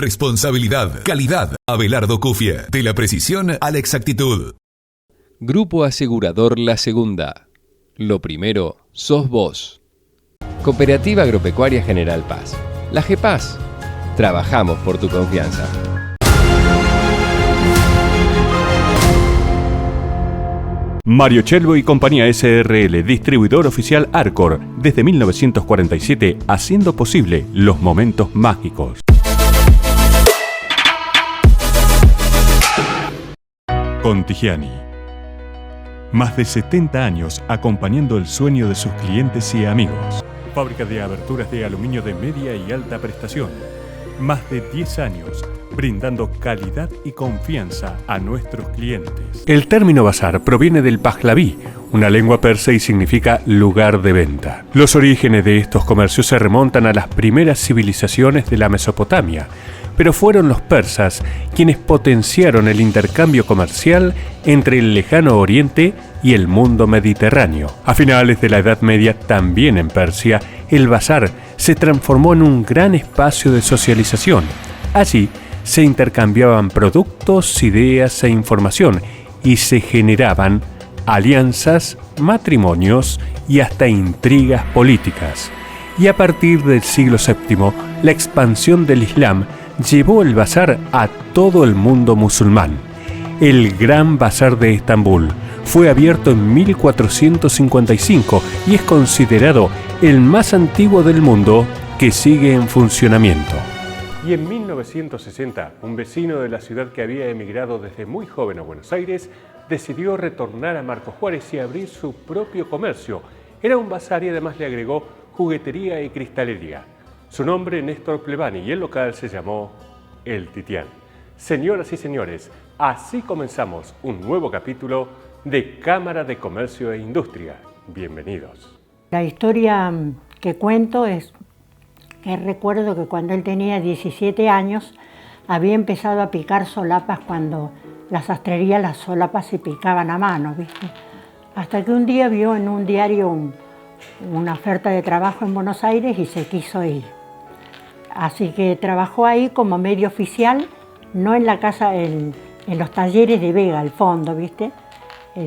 responsabilidad, calidad. Abelardo Cufia, de la precisión a la exactitud. Grupo Asegurador La Segunda. Lo primero sos vos. Cooperativa Agropecuaria General Paz. La GEPAZ. Trabajamos por tu confianza. Mario Chelbo y Compañía SRL, distribuidor oficial Arcor, desde 1947, haciendo posible los momentos mágicos. Contigiani. Más de 70 años acompañando el sueño de sus clientes y amigos. Fábrica de aberturas de aluminio de media y alta prestación. Más de 10 años brindando calidad y confianza a nuestros clientes. El término bazar proviene del pahlaví, una lengua persa y significa lugar de venta. Los orígenes de estos comercios se remontan a las primeras civilizaciones de la Mesopotamia, pero fueron los persas quienes potenciaron el intercambio comercial entre el lejano oriente y el mundo mediterráneo. A finales de la Edad Media, también en Persia, el bazar se transformó en un gran espacio de socialización. Allí se intercambiaban productos, ideas e información y se generaban alianzas, matrimonios y hasta intrigas políticas. Y a partir del siglo VII, la expansión del Islam llevó el bazar a todo el mundo musulmán. El Gran Bazar de Estambul fue abierto en 1455 y es considerado el más antiguo del mundo que sigue en funcionamiento. Y en 1960, un vecino de la ciudad que había emigrado desde muy joven a Buenos Aires decidió retornar a Marcos Juárez y abrir su propio comercio. Era un bazar y además le agregó juguetería y cristalería. Su nombre, Néstor Plevani, y el local se llamó El Titián. Señoras y señores, así comenzamos un nuevo capítulo de Cámara de Comercio e Industria. Bienvenidos. La historia que cuento es que recuerdo que cuando él tenía 17 años había empezado a picar solapas cuando las sastrerías, las solapas se picaban a mano, ¿viste? Hasta que un día vio en un diario una oferta de trabajo en Buenos Aires y se quiso ir. Así que trabajó ahí como medio oficial, no en la casa, en los talleres de Vega, al fondo, ¿viste?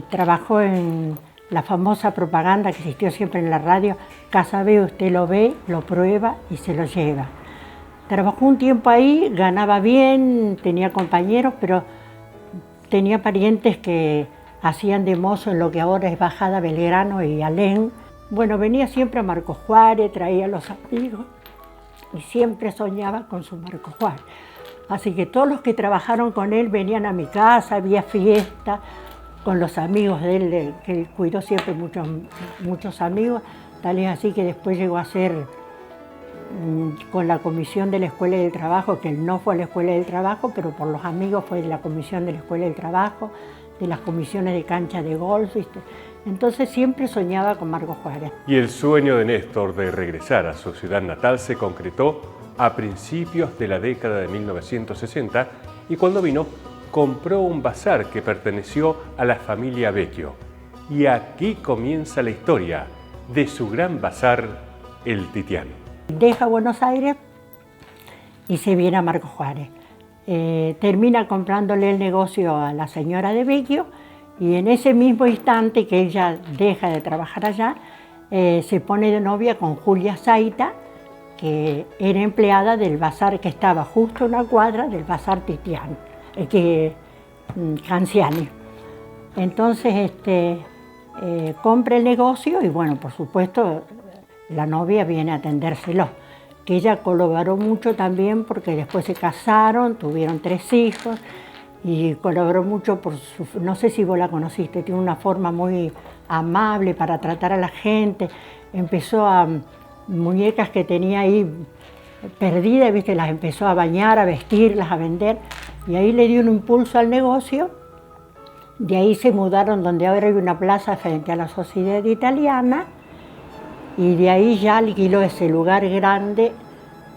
Trabajó en la famosa propaganda que existió siempre en la radio, Casa B, usted lo ve, lo prueba y se lo lleva. Trabajó un tiempo ahí, ganaba bien, tenía compañeros, pero tenía parientes que hacían de mozo en lo que ahora es Bajada Belgrano y Alén. Bueno, venía siempre a Marcos Juárez, traía a los amigos y siempre soñaba con su Marcos Juárez. Así que todos los que trabajaron con él venían a mi casa, había fiesta con los amigos de él, que él cuidó siempre muchos amigos, tal es así que después llegó a ser con la comisión de la Escuela del Trabajo, que él no fue a la Escuela del Trabajo, pero por los amigos fue de la comisión de la Escuela del Trabajo, de las comisiones de cancha de golf, ¿viste? Entonces siempre soñaba con Marcos Juárez. Y el sueño de Néstor de regresar a su ciudad natal se concretó a principios de la década de 1960 y cuando vino compró un bazar que perteneció a la familia Vecchio. Y aquí comienza la historia de su gran bazar, El Titián. Deja Buenos Aires y se viene a Marcos Juárez. Termina comprándole el negocio a la señora de Vecchio y en ese mismo instante que ella deja de trabajar allá, se pone de novia con Julia Zaita, que era empleada del bazar que estaba justo a una cuadra del bazar Titián, Canciani. Entonces compra el negocio y bueno, por supuesto, la novia viene a atendérselo, que ella colaboró mucho también porque después se casaron, tuvieron 3 hijos y colaboró mucho por su, no sé si vos la conociste, tiene una forma muy amable para tratar a la gente, empezó a muñecas que tenía ahí perdidas, ¿viste? Las empezó a bañar, a vestirlas, a vender y ahí le dio un impulso al negocio. De ahí se mudaron donde ahora hay una plaza frente a la Sociedad Italiana y de ahí ya alquiló ese lugar grande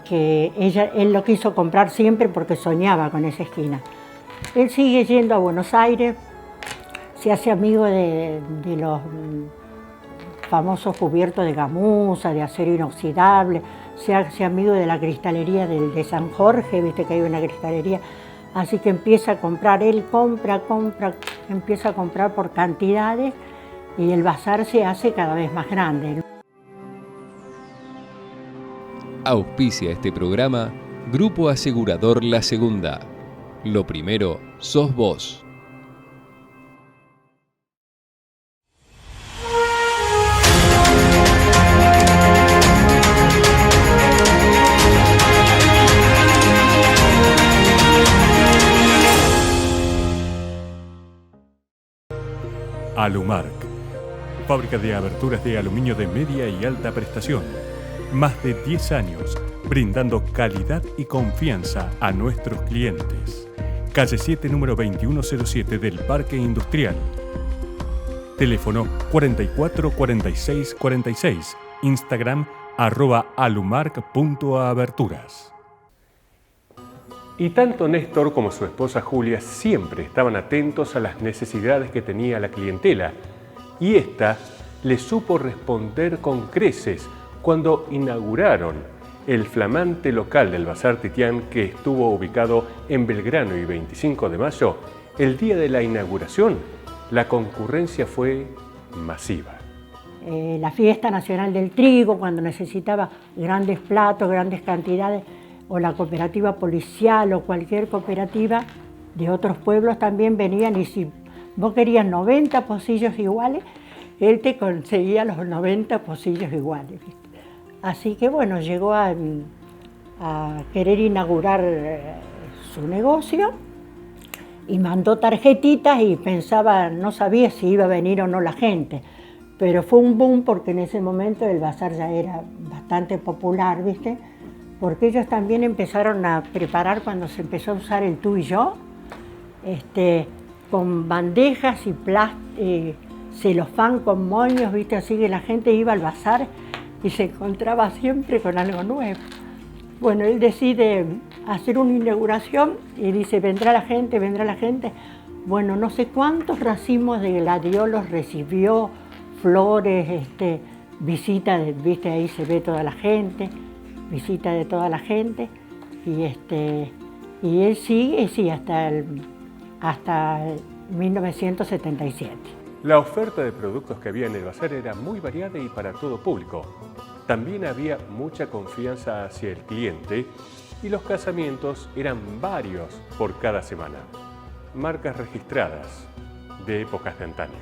que él lo quiso comprar siempre porque soñaba con esa esquina. Él sigue yendo a Buenos Aires, se hace amigo de los famosos cubiertos de gamuza, de acero inoxidable, se hace amigo de la cristalería de San Jorge, viste que hay una cristalería. Así que empieza a comprar, él compra, empieza a comprar por cantidades y el bazar se hace cada vez más grande. Auspicia este programa Grupo Asegurador La Segunda. Lo primero sos vos. Alumark, fábrica de aberturas de aluminio de media y alta prestación. Más de 10 años brindando calidad y confianza a nuestros clientes. Calle 7, número 2107 del Parque Industrial. Teléfono 44 46 46. Instagram @alumark.aberturas. Y tanto Néstor como su esposa Julia siempre estaban atentos a las necesidades que tenía la clientela, y ésta les supo responder con creces cuando inauguraron el flamante local del Bazar Titián, que estuvo ubicado en Belgrano y 25 de mayo. El día de la inauguración, la concurrencia fue masiva. La fiesta nacional del trigo, cuando necesitaba grandes platos, grandes cantidades, o la cooperativa policial o cualquier cooperativa de otros pueblos también venían, y si vos querías 90 pocillos iguales, él te conseguía los 90 pocillos iguales, ¿viste? Así que bueno, llegó a querer inaugurar su negocio y mandó tarjetitas y pensaba, no sabía si iba a venir o no la gente, pero fue un boom porque en ese momento el bazar ya era bastante popular, ¿viste? Porque ellos también empezaron a preparar, cuando se empezó a usar el tú y yo, con bandejas y celofán con moños, ¿viste? Así que la gente iba al bazar y se encontraba siempre con algo nuevo. Bueno, él decide hacer una inauguración y dice, vendrá la gente, vendrá la gente. Bueno, no sé cuántos racimos de gladiolos recibió, flores, visita, ¿viste? Ahí se ve toda la gente. Visita de toda la gente, y él sigue hasta 1977. La oferta de productos que había en el bazar era muy variada y para todo público. También había mucha confianza hacia el cliente y los casamientos eran varios por cada semana. Marcas registradas de épocas de antaño.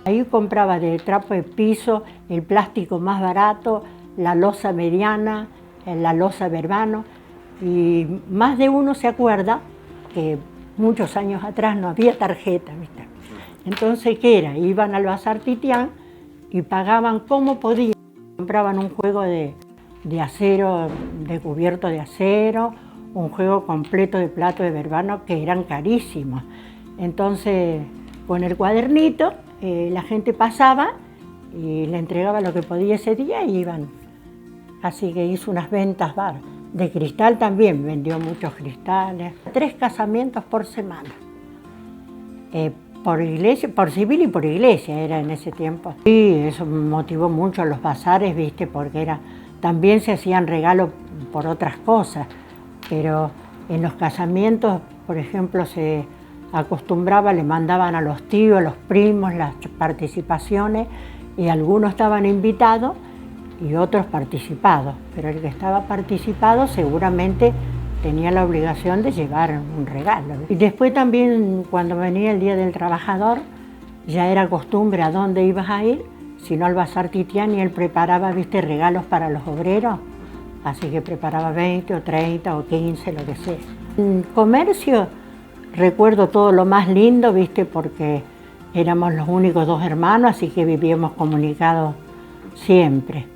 Ahí compraba de trapo de piso, el plástico más barato, la loza mediana, la loza Verbano, y más de uno se acuerda que muchos años atrás no había tarjeta, ¿viste? Entonces, ¿qué era? Iban al Bazar Titián y pagaban como podían. Compraban un juego de acero, de cubierto de acero, un juego completo de plato de Verbano que eran carísimos. Entonces, con el cuadernito, la gente pasaba y le entregaba lo que podía ese día y iban. Así que hizo unas ventas de cristal también, vendió muchos cristales. 3 casamientos por semana, por iglesia, por civil y por iglesia era en ese tiempo. Y eso motivó mucho a los bazares, ¿viste? Porque también se hacían regalos por otras cosas, pero en los casamientos, por ejemplo, se acostumbraba, le mandaban a los tíos, a los primos las participaciones, y algunos estaban invitados y otros participados, pero el que estaba participado seguramente tenía la obligación de llevar un regalo. Y después también, cuando venía el Día del Trabajador, ya era costumbre a dónde ibas a ir, sino al Bazar Titián, y él preparaba, ¿viste?, regalos para los obreros, así que preparaba 20 o 30 o 15, lo que sea. En comercio recuerdo todo lo más lindo, ¿viste?, porque éramos los únicos 2 hermanos, así que vivíamos comunicados siempre.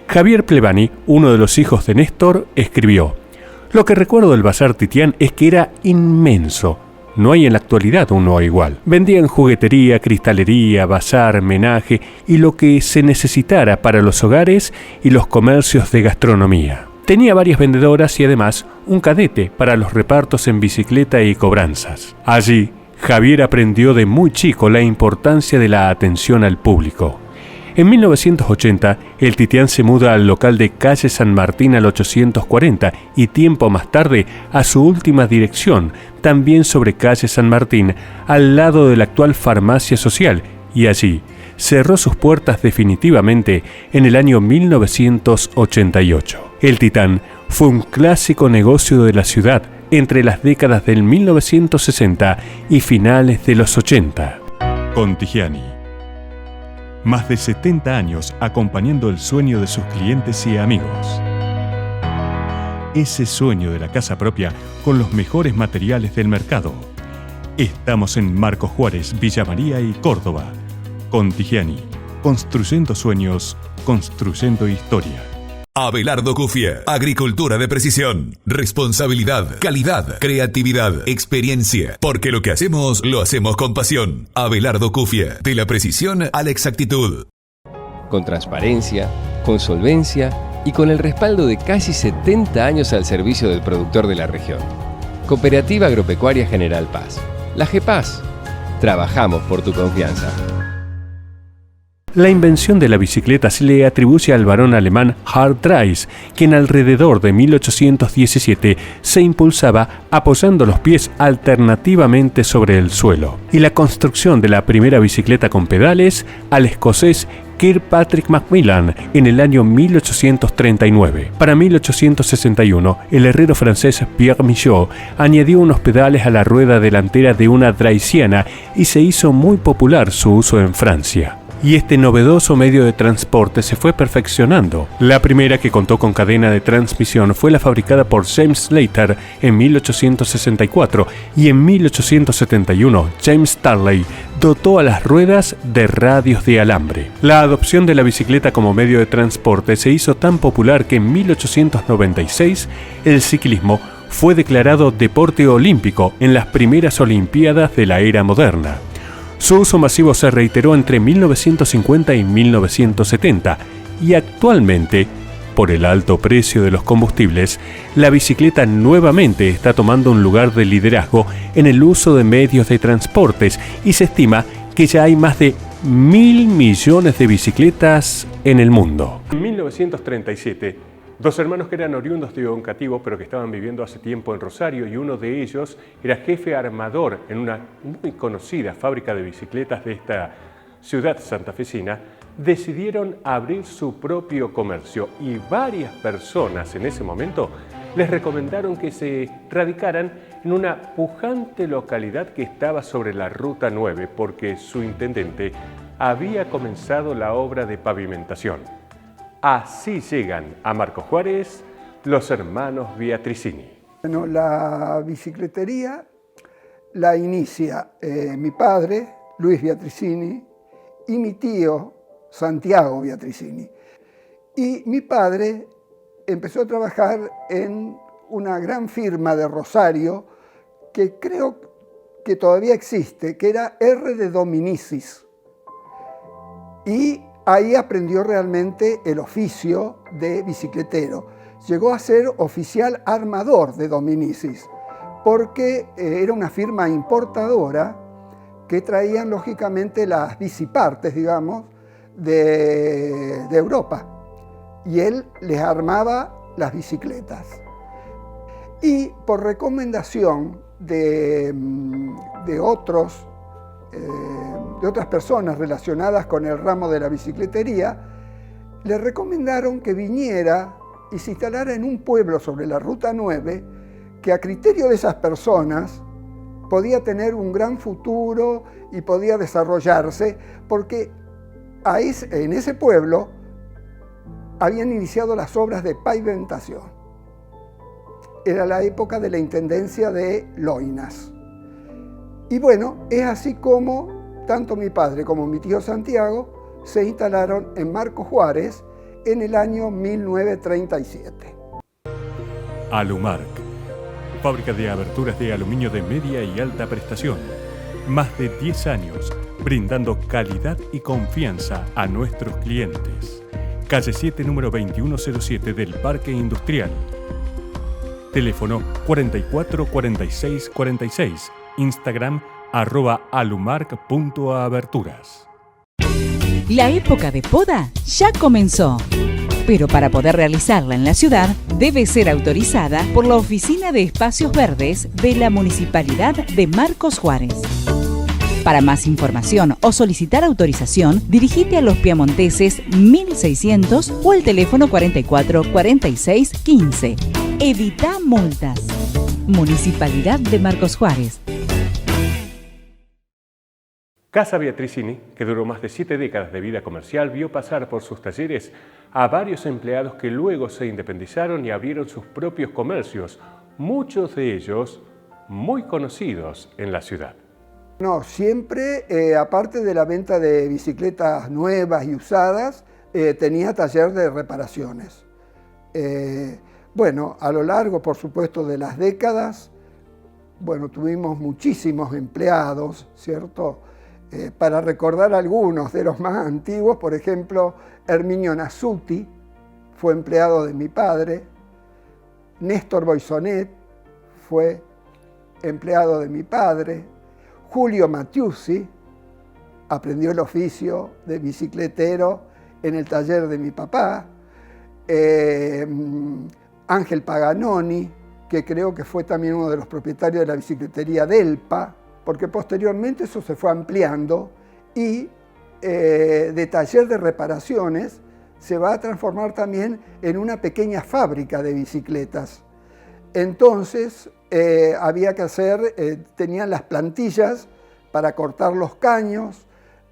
Javier Plevani, uno de los hijos de Néstor, escribió: "Lo que recuerdo del Bazar Titián es que era inmenso. No hay en la actualidad uno igual. Vendían juguetería, cristalería, bazar, menaje y lo que se necesitara para los hogares y los comercios de gastronomía. Tenía varias vendedoras y además un cadete para los repartos en bicicleta y cobranzas. Allí, Javier aprendió de muy chico la importancia de la atención al público. En 1980, el Titián se muda al local de calle San Martín al 840 y tiempo más tarde a su última dirección, también sobre calle San Martín, al lado de la actual farmacia social, y allí cerró sus puertas definitivamente en el año 1988. El Titán fue un clásico negocio de la ciudad entre las décadas del 1960 y finales de los 80. Contigiani. Más de 70 años acompañando el sueño de sus clientes y amigos. Ese sueño de la casa propia con los mejores materiales del mercado. Estamos en Marcos Juárez, Villa María y Córdoba. Contigiani. Construyendo sueños, construyendo historia. Abelardo Cufia, agricultura de precisión, responsabilidad, calidad, creatividad, experiencia, porque lo que hacemos, lo hacemos con pasión. Abelardo Cufia, de la precisión a la exactitud. Con transparencia, con solvencia y con el respaldo de casi 70 años al servicio del productor de la región. Cooperativa Agropecuaria General Paz. La GEPAS. Trabajamos por tu confianza. La invención de la bicicleta se le atribuye al varón alemán Hardt-Dreis, quien alrededor de 1817 se impulsaba apoyando los pies alternativamente sobre el suelo. Y la construcción de la primera bicicleta con pedales al escocés Kirkpatrick Macmillan en el año 1839. Para 1861, el herrero francés Pierre Michaud añadió unos pedales a la rueda delantera de una draisiana y se hizo muy popular su uso en Francia. Y este novedoso medio de transporte se fue perfeccionando. La primera que contó con cadena de transmisión fue la fabricada por James Slater en 1864 y en 1871 James Starley dotó a las ruedas de radios de alambre. La adopción de la bicicleta como medio de transporte se hizo tan popular que en 1896 el ciclismo fue declarado deporte olímpico en las primeras Olimpiadas de la era moderna. Su uso masivo se reiteró entre 1950 y 1970 y actualmente, por el alto precio de los combustibles, la bicicleta nuevamente está tomando un lugar de liderazgo en el uso de medios de transportes y se estima que ya hay más de 1.000 millones de bicicletas en el mundo. En 1937, dos hermanos que eran oriundos de Oncativo, pero que estaban viviendo hace tiempo en Rosario, y uno de ellos era jefe armador en una muy conocida fábrica de bicicletas de esta ciudad santafesina, decidieron abrir su propio comercio y varias personas en ese momento les recomendaron que se radicaran en una pujante localidad que estaba sobre la Ruta 9 porque su intendente había comenzado la obra de pavimentación. Así llegan a Marcos Juárez los hermanos Beatricini. Bueno, la bicicletería la inicia mi padre, Luis Beatricini, y mi tío, Santiago Beatricini. Y mi padre empezó a trabajar en una gran firma de Rosario que creo que todavía existe, que era R. de Dominicis. Y ahí aprendió realmente el oficio de bicicletero. Llegó a ser oficial armador de Dominicis, porque era una firma importadora que traían lógicamente las bicipartes, digamos, de Europa. Y él les armaba las bicicletas. Y por recomendación de otras personas relacionadas con el ramo de la bicicletería, le recomendaron que viniera y se instalara en un pueblo sobre la Ruta 9 que a criterio de esas personas podía tener un gran futuro y podía desarrollarse, porque en ese pueblo habían iniciado las obras de pavimentación. Era la época de la intendencia de Loinas. Y bueno, es así como tanto mi padre como mi tío Santiago se instalaron en Marcos Juárez en el año 1937. Alumarc, fábrica de aberturas de aluminio de media y alta prestación. Más de 10 años brindando calidad y confianza a nuestros clientes. Calle 7, número 2107 del Parque Industrial. Teléfono 44 46 46. Instagram @alumarc.aberturas. La época de poda ya comenzó. Pero para poder realizarla en la ciudad, debe ser autorizada por la Oficina de Espacios Verdes de la Municipalidad de Marcos Juárez. Para más información o solicitar autorización, dirigite a Los Piamonteses 1600 o al teléfono 44 46 15. Evita multas. Municipalidad de Marcos Juárez. Casa Beatricini, que duró más de 7 décadas de vida comercial, vio pasar por sus talleres a varios empleados que luego se independizaron y abrieron sus propios comercios, muchos de ellos muy conocidos en la ciudad. No, siempre, aparte de la venta de bicicletas nuevas y usadas, tenía taller de reparaciones. Bueno, a lo largo, por supuesto, de las décadas, bueno, tuvimos muchísimos empleados, ¿cierto? Para recordar algunos de los más antiguos, por ejemplo, Herminio Nasuti fue empleado de mi padre, Néstor Boisonet fue empleado de mi padre, Julio Matiusi aprendió el oficio de bicicletero en el taller de mi papá, Ángel Paganoni, que creo que fue también uno de los propietarios de la bicicletería Delpa, porque posteriormente eso se fue ampliando y de taller de reparaciones se va a transformar también en una pequeña fábrica de bicicletas. Entonces había que hacer, tenían las plantillas para cortar los caños,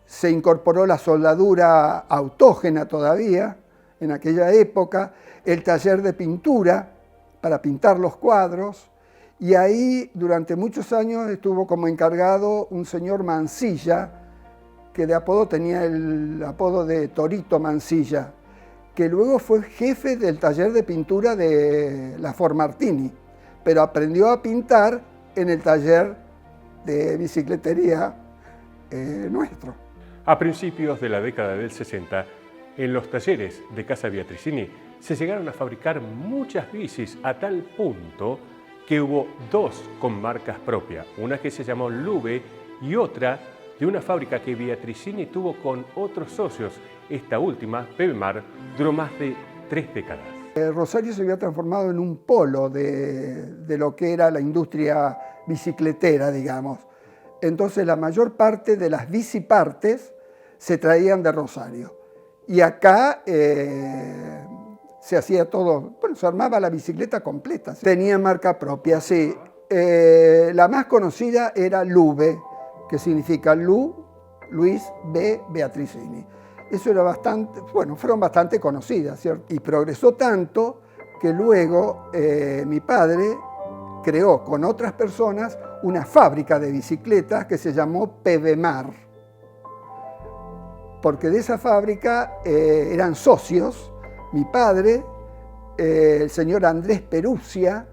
se incorporó la soldadura autógena todavía en aquella época, el taller de pintura para pintar los cuadros, y ahí durante muchos años estuvo como encargado un señor Mansilla, que de apodo tenía el apodo de Torito Mansilla, que luego fue jefe del taller de pintura de la Formartini, pero aprendió a pintar en el taller de bicicletería nuestro. A principios de la década del 60, en los talleres de Casa Beatricini se llegaron a fabricar muchas bicis a tal punto que hubo 2 con marcas propias, una que se llamó Lube y otra de una fábrica que Beatricini tuvo con otros socios. Esta última, Pebemar, duró más de 3 décadas. Rosario se había transformado en un polo de lo que era la industria bicicletera, digamos. Entonces la mayor parte de las bicipartes se traían de Rosario. Y acá se hacía todo, bueno, se armaba la bicicleta completa. Tenía marca propia, sí. La más conocida era Lube, que significa Luis B. Beatricini. Eso era bastante, bueno, fueron bastante conocidas, ¿cierto? Y progresó tanto que luego mi padre creó con otras personas una fábrica de bicicletas que se llamó Pebemar. Porque de esa fábrica eran socios mi padre, el señor Andrés Perusia,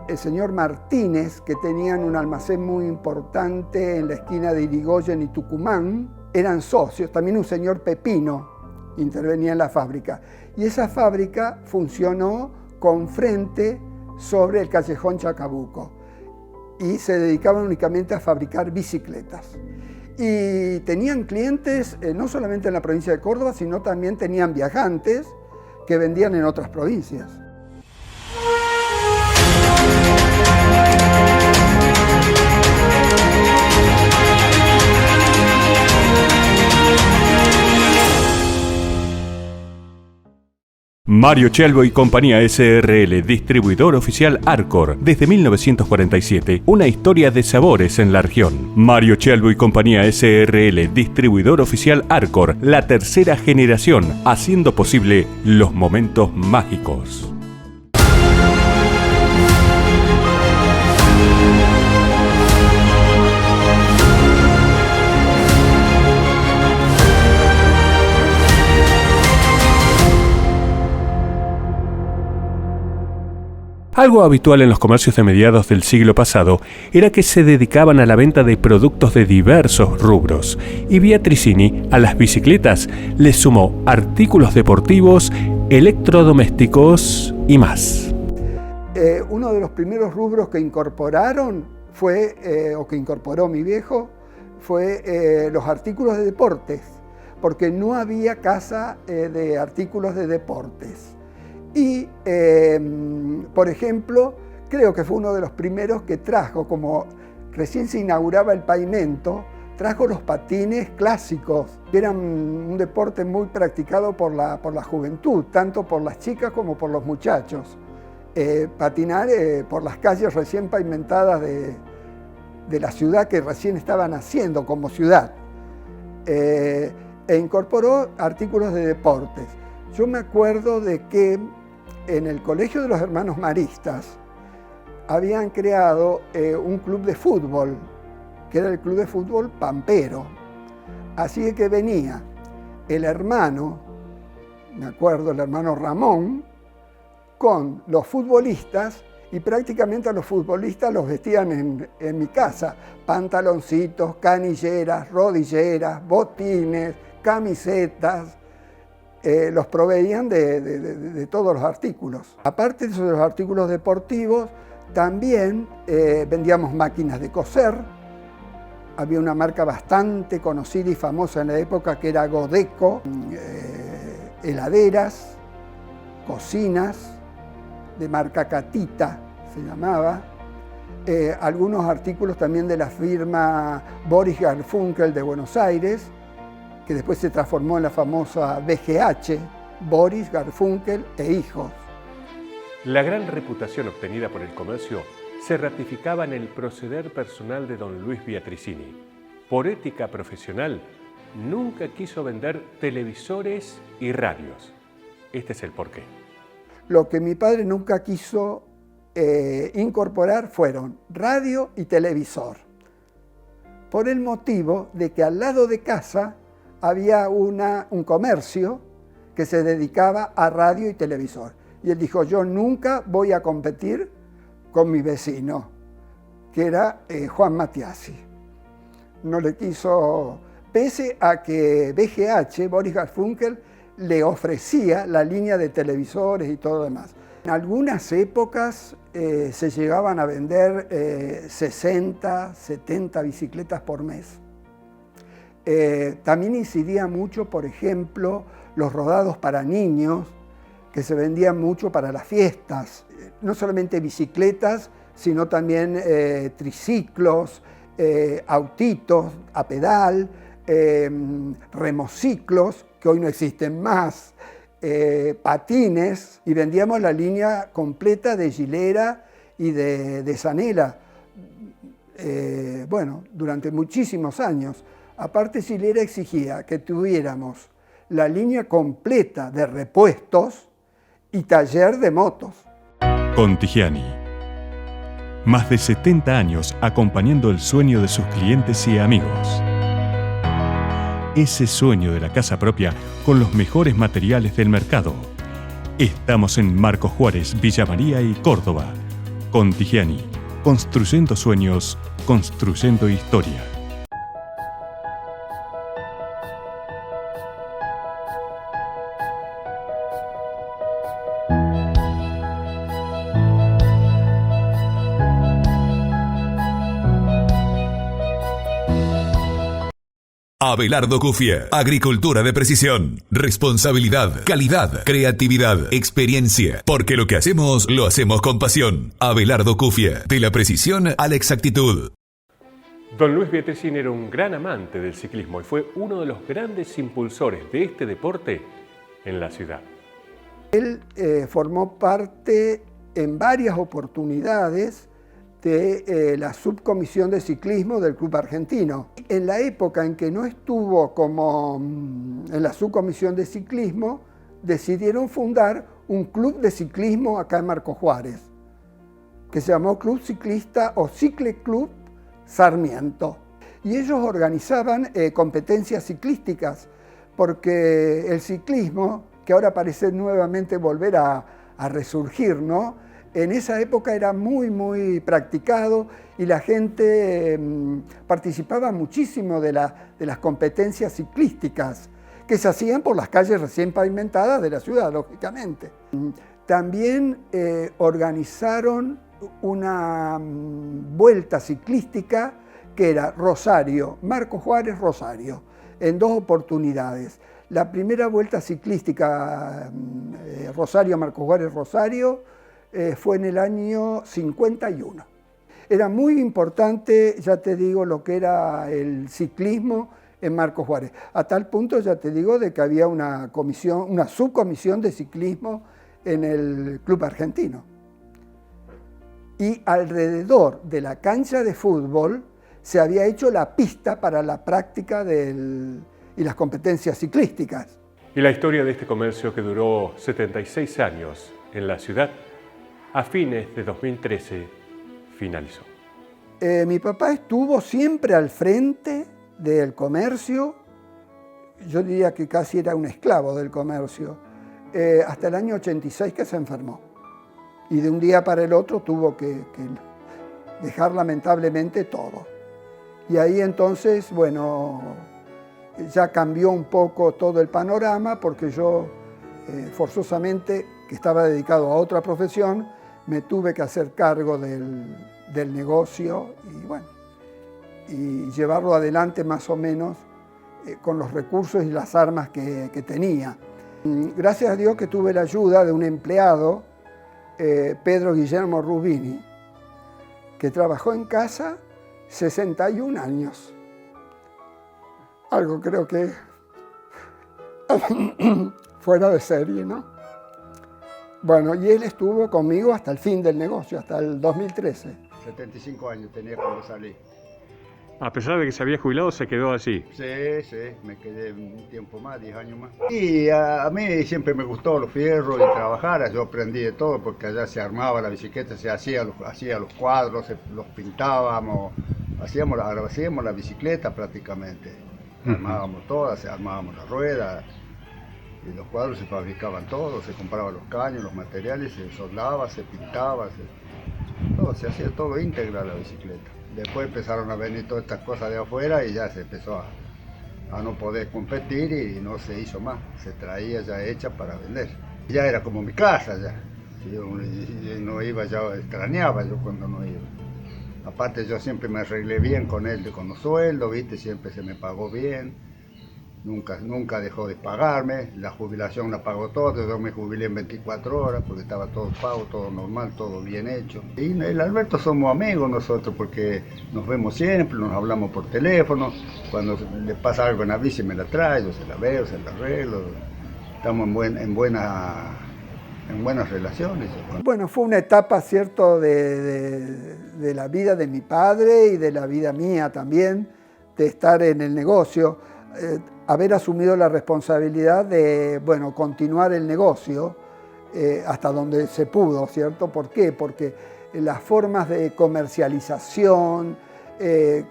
el señor Martínez, que tenían un almacén muy importante en la esquina de Irigoyen y Tucumán, eran socios, también un señor Pepino intervenía en la fábrica. Y esa fábrica funcionó con frente sobre el callejón Chacabuco y se dedicaban únicamente a fabricar bicicletas. Y tenían clientes no solamente en la provincia de Córdoba, sino también tenían viajantes que vendían en otras provincias. Mario Chelbo y Compañía SRL, distribuidor oficial Arcor, desde 1947, una historia de sabores en la región. Mario Chelbo y Compañía SRL, distribuidor oficial Arcor, la tercera generación, haciendo posible los momentos mágicos. Algo habitual en los comercios de mediados del siglo pasado era que se dedicaban a la venta de productos de diversos rubros, y Beatricini a las bicicletas le sumó artículos deportivos, electrodomésticos y más. Uno de los primeros rubros que incorporaron o que incorporó mi viejo, fue los artículos de deportes, porque no había casa de artículos de deportes. Y, por ejemplo, creo que fue uno de los primeros que trajo, como recién se inauguraba el pavimento, trajo los patines clásicos, que eran un deporte muy practicado por la juventud, tanto por las chicas como por los muchachos. Patinar por las calles recién pavimentadas de la ciudad que recién estaba naciendo como ciudad. E incorporó artículos de deportes. Yo me acuerdo de que en el Colegio de los Hermanos Maristas habían creado un club de fútbol, que era el Club de Fútbol Pampero. Así que venía el hermano, me acuerdo, el hermano Ramón, con los futbolistas, y prácticamente a los futbolistas los vestían en mi casa. Pantaloncitos, canilleras, rodilleras, botines, camisetas, los proveían de todos los artículos. Aparte de los artículos deportivos, también vendíamos máquinas de coser. Había una marca bastante conocida y famosa en la época que era Godeco, heladeras, cocinas, de marca Catita se llamaba, algunos artículos también de la firma Boris Garfunkel de Buenos Aires, que después se transformó en la famosa BGH, Boris Garfunkel e Hijos. La gran reputación obtenida por el comercio se ratificaba en el proceder personal de don Luis Viatricini. Por ética profesional, nunca quiso vender televisores y radios. Este es el porqué. Lo que mi padre nunca quiso incorporar fueron radio y televisor, por el motivo de que al lado de casa había un comercio que se dedicaba a radio y televisor. Y él dijo, yo nunca voy a competir con mi vecino, que era Juan Matiasi. No le quiso, pese a que BGH, Boris Garfunkel, le ofrecía la línea de televisores y todo lo demás. En algunas épocas se llegaban a vender 60, 70 bicicletas por mes. También incidía mucho, por ejemplo, los rodados para niños, que se vendían mucho para las fiestas. No solamente bicicletas, sino también triciclos, autitos a pedal, remociclos, que hoy no existen más, patines, y vendíamos la línea completa de Gilera y de Zanella, bueno, durante muchísimos años. Aparte, Gilera exigía que tuviéramos la línea completa de repuestos y taller de motos. Contigiani. Más de 70 años acompañando el sueño de sus clientes y amigos. Ese sueño de la casa propia con los mejores materiales del mercado. Estamos en Marcos Juárez, Villa María y Córdoba. Contigiani. Construyendo sueños, construyendo historia. Abelardo Cufie, agricultura de precisión, responsabilidad, calidad, creatividad, experiencia, porque lo que hacemos, lo hacemos con pasión. Abelardo Cufie, de la precisión a la exactitud. Don Luis Viatricini era un gran amante del ciclismo y fue uno de los grandes impulsores de este deporte en la ciudad. Él formó parte en varias oportunidades de la subcomisión de ciclismo del Club Argentino. En la época en que no estuvo como en la subcomisión de ciclismo, decidieron fundar un club de ciclismo acá en Marcos Juárez, que se llamó Club Ciclista o Cicle Club Sarmiento. Y ellos organizaban competencias ciclísticas, porque el ciclismo, que ahora parece nuevamente volver a resurgir, ¿no? En esa época era muy practicado y la gente participaba muchísimo de las competencias ciclísticas que se hacían por las calles recién pavimentadas de la ciudad, lógicamente. También organizaron una vuelta ciclística que era Rosario, Marcos Juárez, Rosario. en 2 oportunidades. La primera vuelta ciclística Rosario-Marcos Juárez-Rosario fue en el año 51. Era muy importante, ya te digo, lo que era el ciclismo en Marcos Juárez. A tal punto, ya te digo, de que había una subcomisión de ciclismo en el Club Argentino. Y alrededor de la cancha de fútbol se había hecho la pista para la práctica y las competencias ciclísticas. Y la historia de este comercio, que duró 76 años en la ciudad, a fines de 2013 finalizó. Mi papá estuvo siempre al frente del comercio, yo diría que casi era un esclavo del comercio, hasta el año 86 que se enfermó. Y de un día para el otro tuvo que dejar lamentablemente todo. Y ahí entonces, bueno, ya cambió un poco todo el panorama, porque yo forzosamente, que estaba dedicado a otra profesión, me tuve que hacer cargo del negocio y llevarlo adelante más o menos con los recursos y las armas que tenía. Gracias a Dios que tuve la ayuda de un empleado, Pedro Guillermo Rubini, que trabajó en casa 61 años. Algo creo que fuera de serie, ¿no? Bueno, y él estuvo conmigo hasta el fin del negocio, hasta el 2013. 75 años tenía cuando salí. A pesar de que se había jubilado, se quedó allí. Sí, me quedé un tiempo más, 10 años más. Y a mí siempre me gustó los fierros y trabajar, yo aprendí de todo, porque allá se armaba la bicicleta, se hacía los cuadros, los pintábamos, hacíamos la bicicleta prácticamente. Armábamos todas, armábamos la rueda, y los cuadros se fabricaban todos, se compraban los caños, los materiales, se soldaba, se pintaba, se hacía todo íntegra la bicicleta. Después empezaron a venir todas estas cosas de afuera y ya se empezó a no poder competir y no se hizo más, se traía ya hecha para vender. Ya era como mi casa ya, yo no iba, ya extrañaba yo cuando no iba. Aparte yo siempre me arreglé bien con él, con los sueldos, ¿viste? Siempre se me pagó bien, nunca dejó de pagarme, la jubilación la pagó todo, yo me jubilé en 24 horas porque estaba todo pago, todo normal, todo bien hecho. Y el Alberto somos amigos nosotros porque nos vemos siempre, nos hablamos por teléfono, cuando le pasa algo en la bici me la trae, yo se la veo, se la arreglo, estamos en buenas relaciones. Bueno, fue una etapa, cierto, de la vida de mi padre y de la vida mía también, de estar en el negocio, haber asumido la responsabilidad de, continuar el negocio hasta donde se pudo, ¿cierto? ¿Por qué? Porque las formas de comercialización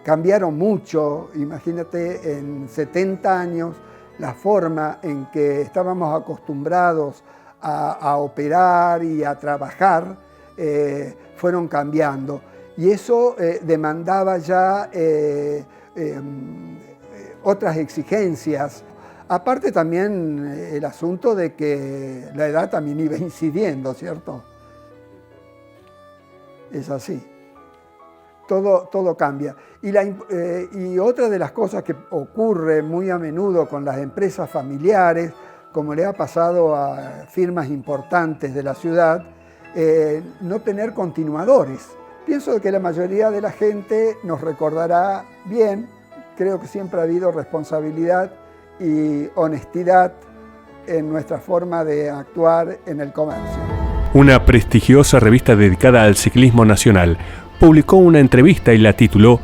cambiaron mucho. Imagínate, en 70 años, la forma en que estábamos acostumbrados a operar y a trabajar fueron cambiando. Y eso demandaba ya otras exigencias. Aparte también el asunto de que la edad también iba incidiendo, ¿cierto? Es así. Todo cambia. Y otra de las cosas que ocurre muy a menudo con las empresas familiares, como le ha pasado a firmas importantes de la ciudad, no tener continuadores. Pienso que la mayoría de la gente nos recordará bien. Creo que siempre ha habido responsabilidad y honestidad en nuestra forma de actuar en el comercio. Una prestigiosa revista dedicada al ciclismo nacional publicó una entrevista y la tituló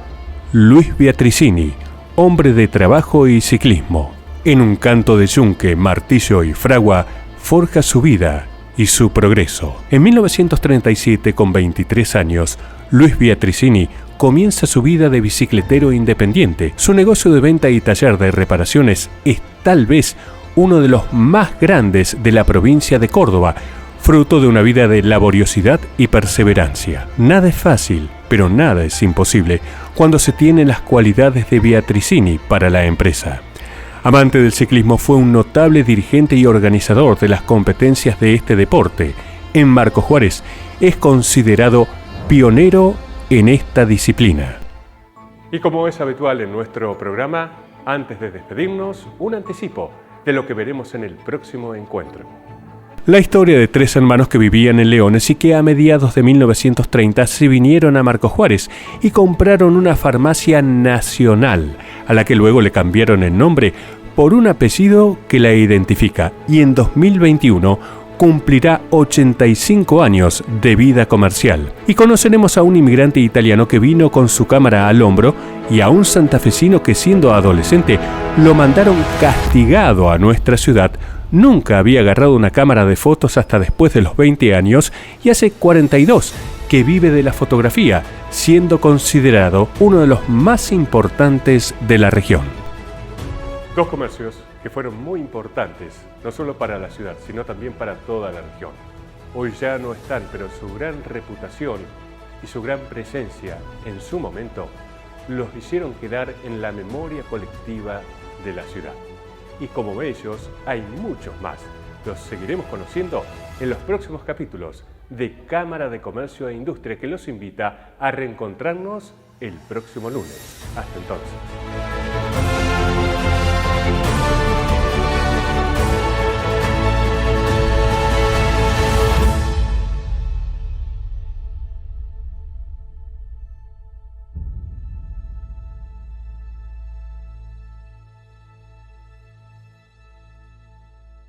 Luis Viatricini, hombre de trabajo y ciclismo. En un canto de yunque, martillo y fragua, forja su vida y su progreso. En 1937, con 23 años, Luis Viatricini comienza su vida de bicicletero independiente. Su negocio de venta y taller de reparaciones es tal vez uno de los más grandes de la provincia de Córdoba, fruto de una vida de laboriosidad y perseverancia. Nada es fácil, pero nada es imposible cuando se tienen las cualidades de Viatricini para la empresa. Amante del ciclismo, fue un notable dirigente y organizador de las competencias de este deporte. En Marcos Juárez es considerado pionero en esta disciplina. Y como es habitual en nuestro programa, Antes de despedirnos, un anticipo de lo que veremos en el próximo encuentro. La historia de 3 hermanos que vivían en Leones y que a mediados de 1930 se vinieron a Marcos Juárez y compraron una farmacia nacional, a la que luego le cambiaron el nombre por un apellido que la identifica, y en 2021 cumplirá 85 años de vida comercial. Y conoceremos a un inmigrante italiano que vino con su cámara al hombro y a un santafesino que, siendo adolescente, lo mandaron castigado a nuestra ciudad. Nunca había agarrado una cámara de fotos hasta después de los 20 años y hace 42 que vive de la fotografía, siendo considerado uno de los más importantes de la región. 2 comercios que fueron muy importantes, no solo para la ciudad, sino también para toda la región. Hoy ya no están, pero su gran reputación y su gran presencia en su momento los hicieron quedar en la memoria colectiva de la ciudad. Y como ellos, hay muchos más. Los seguiremos conociendo en los próximos capítulos de Cámara de Comercio e Industria, que los invita a reencontrarnos el próximo lunes. Hasta entonces.